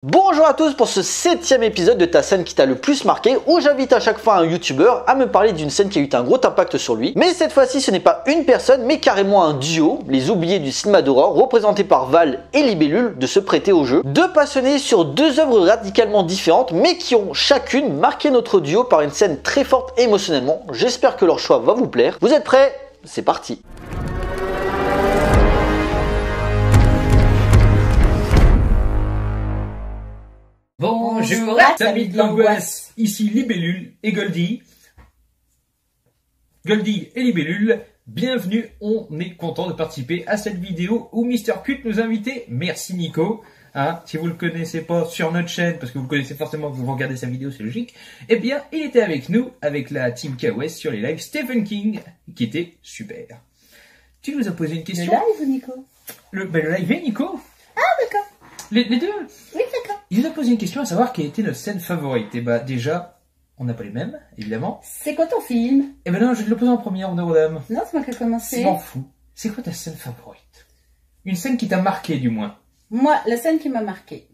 Bonjour à tous pour ce 7e épisode de ta scène qui t'a le plus marqué, où j'invite à chaque fois un youtubeur à me parler d'une scène qui a eu un gros impact sur lui. Mais cette fois-ci ce n'est pas une personne mais carrément un duo, les oubliés du cinéma d'horreur, représentés par Val et Libellule, de se prêter au jeu. Deux passionnés sur deux œuvres radicalement différentes mais qui ont chacune marqué notre duo par une scène très forte émotionnellement. J'espère que leur choix va vous plaire. Vous êtes prêts? C'est parti. Bonjour amis de l'angoisse, ici Libellule et Goldie. Goldie et Libellule, bienvenue, on est content de participer à cette vidéo où Mister Cut nous a invités. Merci Nico. Si vous le connaissez pas sur notre chaîne, parce que vous le connaissez forcément que vous regardez sa vidéo, c'est logique, eh bien il était avec nous, avec la team KOS sur les lives Stephen King, qui était super. Tu nous as posé une question. Le live ou Nico? Le live et Nico. Ah d'accord. Les deux. Oui d'accord. Il nous a posé une question à savoir quelle était notre scène favorite. Et bah déjà, on n'a pas les mêmes, évidemment. C'est quoi ton film? Eh ben non, je vais te le poser en premier, en aux dames. Non, c'est moi qui ai commencé. Je m'en fous. C'est quoi ta scène favorite? Une scène qui t'a marqué, du moins. Moi, la scène qui m'a marqué,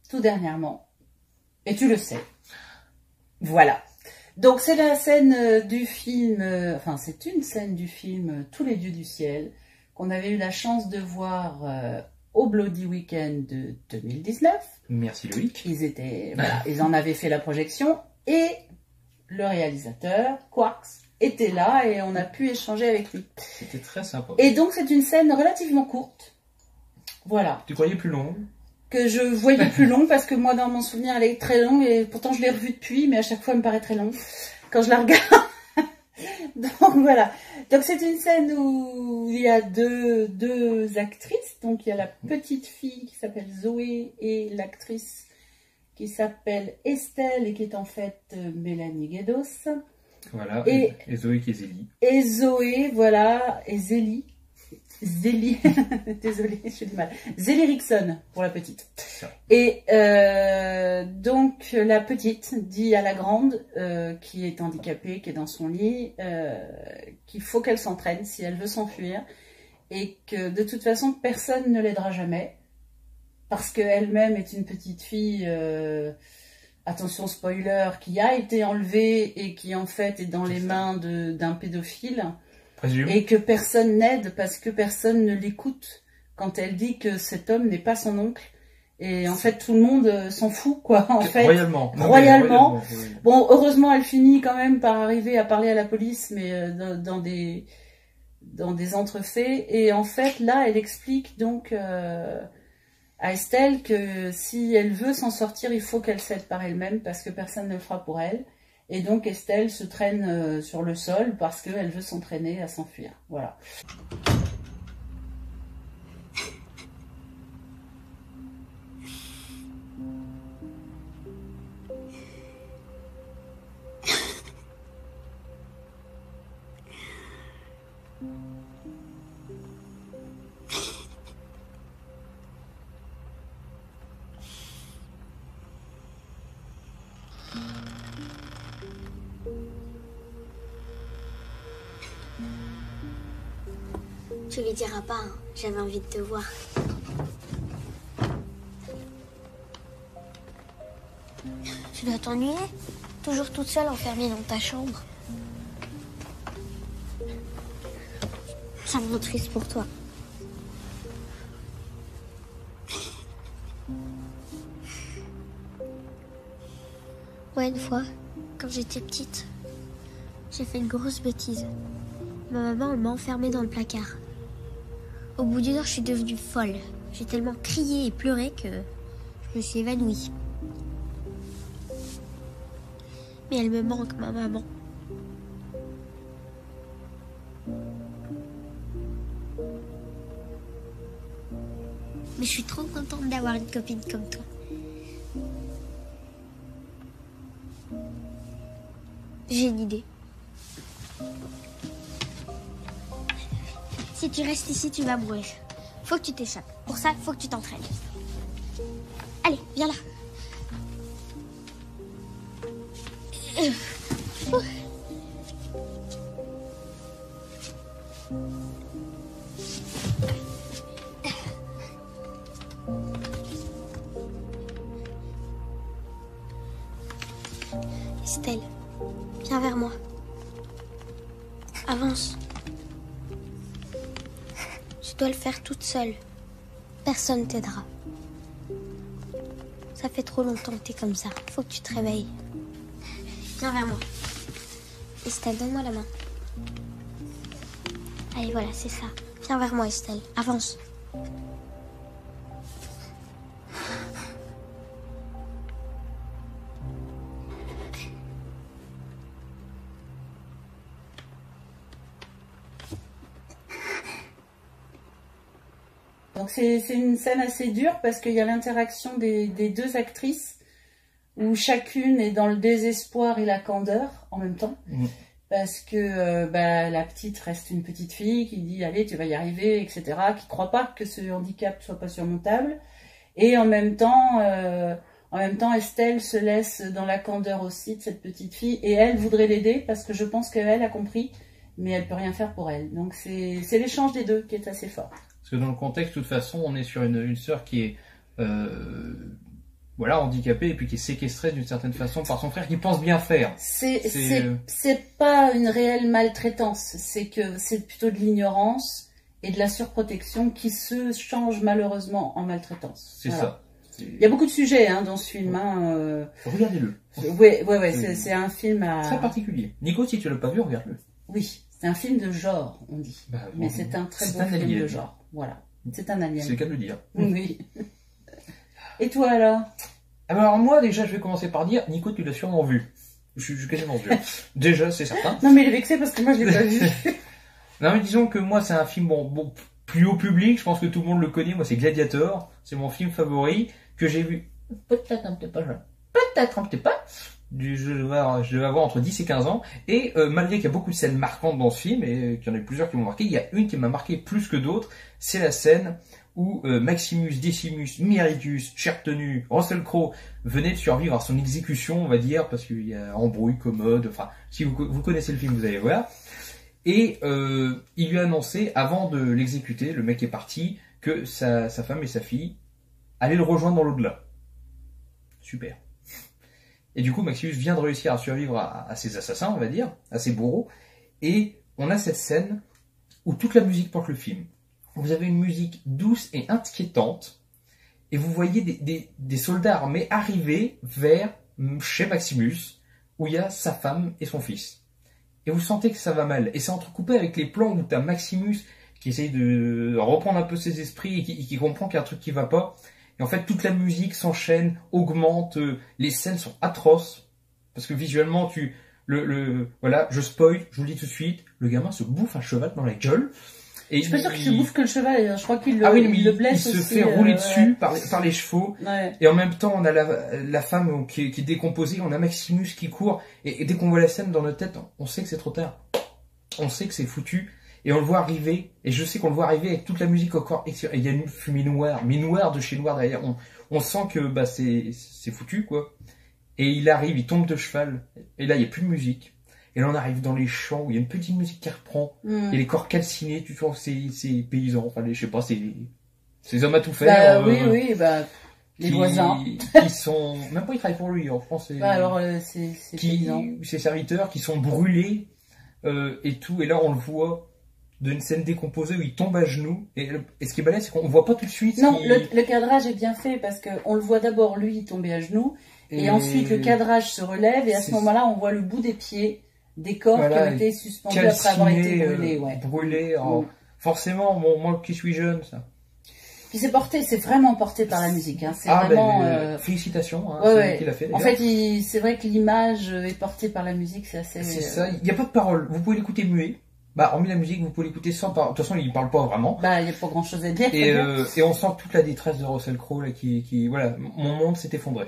tout dernièrement, et tu le sais, voilà. Donc c'est la scène du film, enfin c'est une scène du film Tous les dieux du ciel, qu'on avait eu la chance de voir au Bloody Weekend de 2019. Merci Loïc. Ils en avaient fait la projection et le réalisateur, Quarks, était là et on a pu échanger avec lui. C'était très sympa. Et donc c'est une scène relativement courte. Voilà. Tu croyais plus long? Que je voyais plus long parce que moi dans mon souvenir elle est très longue et pourtant je l'ai revue depuis mais à chaque fois elle me paraît très longue quand je la regarde. Donc voilà. Donc c'est une scène où il y a deux actrices. Donc il y a la petite fille qui s'appelle Zoé et l'actrice qui s'appelle Estelle et qui est en fait Mélanie Guedos. Voilà. Et Zoé qui est Zélie. Et Zoé, voilà, et Zélie. Zélie, désolée, j'ai du mal. Zélie Rickson pour la petite. Et donc la petite dit à la grande qui est handicapée, qui est dans son lit, qu'il faut qu'elle s'entraîne si elle veut s'enfuir et que de toute façon personne ne l'aidera jamais parce qu'elle-même est une petite fille, attention spoiler, qui a été enlevée et qui en fait est dans les mains d'un pédophile. Et que personne n'aide parce que personne ne l'écoute quand elle dit que cet homme n'est pas son oncle. Et en fait, tout le monde s'en fout, quoi, en fait. Royalement. Royalement. Oui. Bon, heureusement, elle finit quand même par arriver à parler à la police, mais dans des entrefaits. Et en fait, là, elle explique donc à Estelle que si elle veut s'en sortir, il faut qu'elle s'aide par elle-même parce que personne ne le fera pour elle. Et donc Estelle se traîne sur le sol parce qu'elle veut s'entraîner à s'enfuir. Voilà. Tu lui diras pas, hein. J'avais envie de te voir. Tu dois t'ennuyer, toujours toute seule enfermée dans ta chambre. Ça me rend triste pour toi. Ouais, une fois, quand j'étais petite, j'ai fait une grosse bêtise. Ma maman, elle m'a enfermée dans le placard. Au bout d'une heure, je suis devenue folle. J'ai tellement crié et pleuré que je me suis évanouie. Mais elle me manque, ma maman. Mais je suis trop contente d'avoir une copine comme toi. J'ai une idée. Si tu restes ici, tu vas mourir. Faut que tu t'échappes. Pour ça, faut que tu t'entraînes. Allez, viens là. Estelle, viens vers moi. Avance. Tu dois le faire toute seule. Personne t'aidera. Ça fait trop longtemps que t'es comme ça. Faut que tu te réveilles. Viens vers moi. Estelle, donne-moi la main. Allez, voilà, c'est ça. Viens vers moi, Estelle. Avance. Donc c'est une scène assez dure parce qu'il y a l'interaction des deux actrices où chacune est dans le désespoir et la candeur en même temps. Mmh. Parce que la petite reste une petite fille qui dit allez tu vas y arriver, etc. Qui croit pas que ce handicap soit pas surmontable. Et en même temps Estelle se laisse dans la candeur aussi de cette petite fille et elle voudrait l'aider parce que je pense qu'elle a compris mais elle peut rien faire pour elle. Donc c'est l'échange des deux qui est assez fort. Parce que dans le contexte, de toute façon, on est sur une sœur qui est handicapée et puis qui est séquestrée d'une certaine façon par son frère qui pense bien faire. C'est pas une réelle maltraitance, c'est plutôt de l'ignorance et de la surprotection qui se change malheureusement en maltraitance. C'est ça. Il y a beaucoup de sujets dans ce film. Regardez-le. Ouais, c'est un film très particulier. Nico, si tu l'as pas vu, regarde-le. Oui, c'est un film de genre, on dit. Mais c'est un très beau film de genre. Voilà, c'est un alien. C'est le cas de le dire. Oui. Et toi alors? Alors moi déjà je vais commencer par dire, Nico tu l'as sûrement vu. Je suis quasiment sûr. Déjà c'est certain. Non mais il est vexé parce que moi je l'ai pas vu. Non mais disons que moi c'est un film bon plus haut public, je pense que tout le monde le connaît, moi c'est Gladiator, c'est mon film favori que j'ai vu. Peut-être un petit peu pas. Peut-être un petit peu. Je devais avoir entre 10 et 15 ans, et malgré qu'il y a beaucoup de scènes marquantes dans ce film, et qu'il y en a plusieurs qui m'ont marqué, il y a une qui m'a marqué plus que d'autres, c'est la scène où Maximus Decimus Meridius, Chertenu, Russell Crowe venait de survivre à son exécution, on va dire, parce qu'il y a embrouille, commode, enfin, si vous connaissez le film, vous allez voir. Et il lui a annoncé, avant de l'exécuter, le mec est parti, que sa femme et sa fille allaient le rejoindre dans l'au-delà. Super. Et du coup, Maximus vient de réussir à survivre à ses assassins, on va dire, à ses bourreaux. Et on a cette scène où toute la musique porte le film. Vous avez une musique douce et inquiétante. Et vous voyez des soldats armés arriver vers chez Maximus, où il y a sa femme et son fils. Et vous sentez que ça va mal. Et c'est entrecoupé avec les plans où tu as Maximus qui essaye de reprendre un peu ses esprits et qui comprend qu'il y a un truc qui va pas. Et en fait, toute la musique s'enchaîne, augmente, les scènes sont atroces, parce que visuellement, voilà, je spoil, je vous le dis tout de suite, le gamin se bouffe un cheval dans la gueule. Et je suis pas sûre qu'il se bouffe que le cheval, je crois qu'il le blesse aussi. Il se fait rouler dessus par les chevaux, et en même temps, on a la femme qui est décomposée, on a Maximus qui court, et dès qu'on voit la scène dans notre tête, on sait que c'est trop tard. On sait que c'est foutu. Et on le voit arriver, et je sais qu'on le voit arriver avec toute la musique encore, et il y a une fumée noire, mais noire de chez noir derrière, on sent que c'est foutu quoi. Et il arrive, il tombe de cheval, et là il n'y a plus de musique, et là on arrive dans les champs où il y a une petite musique qui reprend, et les corps calcinés, tu vois, ces paysans, enfin je sais pas, ces hommes à tout faire. Les voisins. Qui sont, même pas ils travaillent pour lui, en France, ces serviteurs qui sont brûlés, et tout, et là on le voit d'une scène décomposée où il tombe à genoux, et ce qui est balèze c'est qu'on voit pas tout de suite. Non, le cadrage est bien fait parce qu'on le voit d'abord lui tomber à genoux, et ensuite le cadrage se relève, et à ce moment-là on voit le bout des pieds des corps qui ont été suspendus après avoir été brûlés. Brûlés, forcément, moi qui suis jeune, ça. Puis c'est vraiment porté par la musique. Hein. C'est vraiment. Félicitations, hein, c'est lui qui l'a fait. En fait, c'est vrai que l'image est portée par la musique, c'est assez. C'est ça. Il n'y a pas de parole. Vous pouvez l'écouter muet. Hormis la musique, vous pouvez l'écouter sans parole. De toute façon, il parle pas vraiment. Il n'y a pas grand chose à dire. Et on sent toute la détresse de Russell Crowe là, qui voilà, mon monde s'est effondré.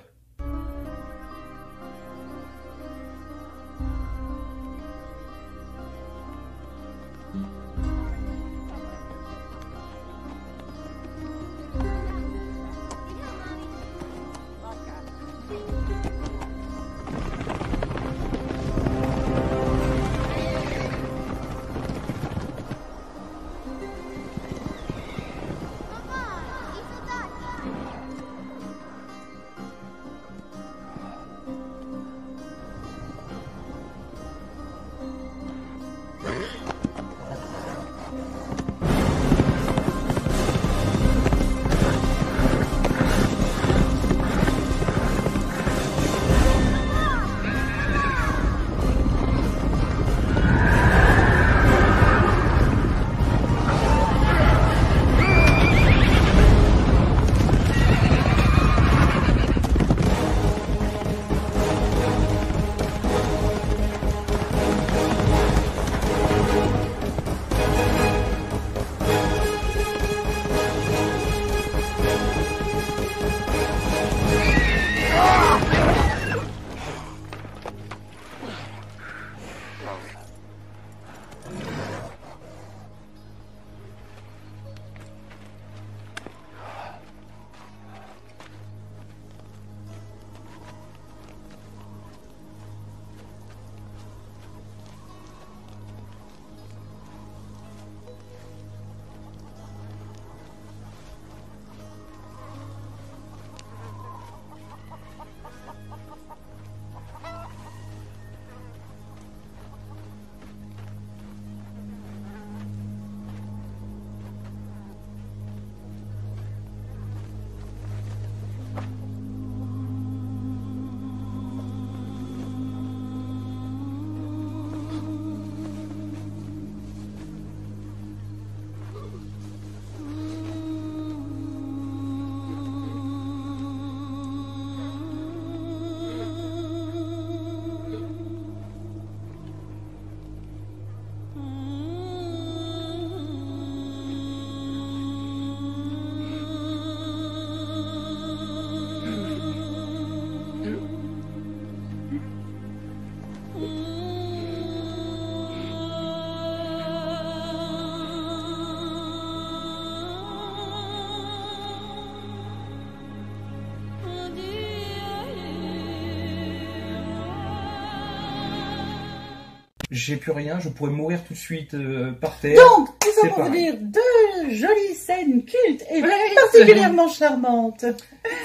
j'ai plus rien, je pourrais mourir tout de suite par terre. Donc, nous C'est allons pareil. dire deux jolies scènes cultes et particulièrement charmantes.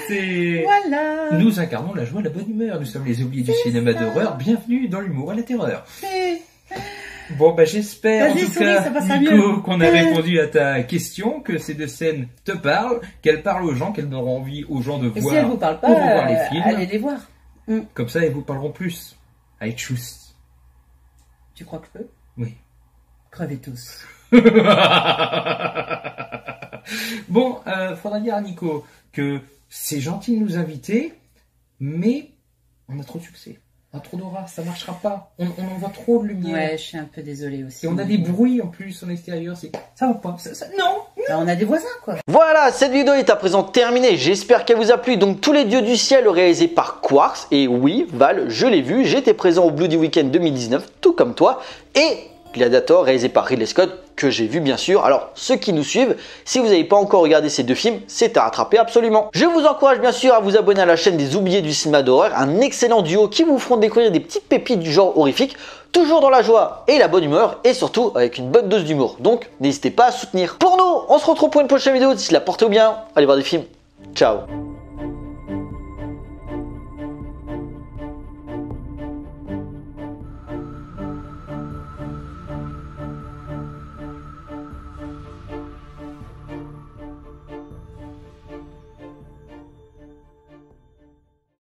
C'est... Voilà. Nous incarnons la joie et la bonne humeur. Nous sommes les oubliés du cinéma ça. d'horreur. Bienvenue dans l'humour et la terreur. Et- Bon, bah j'espère en Vas-y, tout souris, cas, ça passera Nico, mieux. qu'on a répondu à ta question, que ces deux scènes te parlent, qu'elles parlent aux gens, qu'elles donneront envie aux gens de Et voir. si elles vous parlent pas, ou revoir les films. allez les voir. Comme ça, elles vous parleront plus. I choose. Tu crois que je peux? Oui. Crevez tous. Bon, faudra dire à Nico que c'est gentil de nous inviter, mais on a trop de succès. On a trop d'aura, ça marchera pas. On envoie trop de lumière. Ouais, je suis un peu désolée aussi. Et on a des bruits en plus en extérieur, ça va pas. Non. Bah, on a des voisins, quoi. Voilà, cette vidéo est à présent terminée. J'espère qu'elle vous a plu. Donc, Tous les dieux du ciel, réalisé par Quartz. Et oui, Val, je l'ai vu. J'étais présent au Bloody Weekend 2019, tout comme toi. Et Gladiator, réalisé par Ridley Scott, que j'ai vu bien sûr. Alors, ceux qui nous suivent, si vous n'avez pas encore regardé ces deux films, c'est à rattraper absolument. Je vous encourage bien sûr à vous abonner à la chaîne des oubliés du cinéma d'horreur, un excellent duo qui vous feront découvrir des petites pépites du genre horrifique, toujours dans la joie et la bonne humeur, et surtout avec une bonne dose d'humour. Donc, n'hésitez pas à soutenir. Pour nous, on se retrouve pour une prochaine vidéo. D'ici là, portez-vous bien, allez voir des films. Ciao.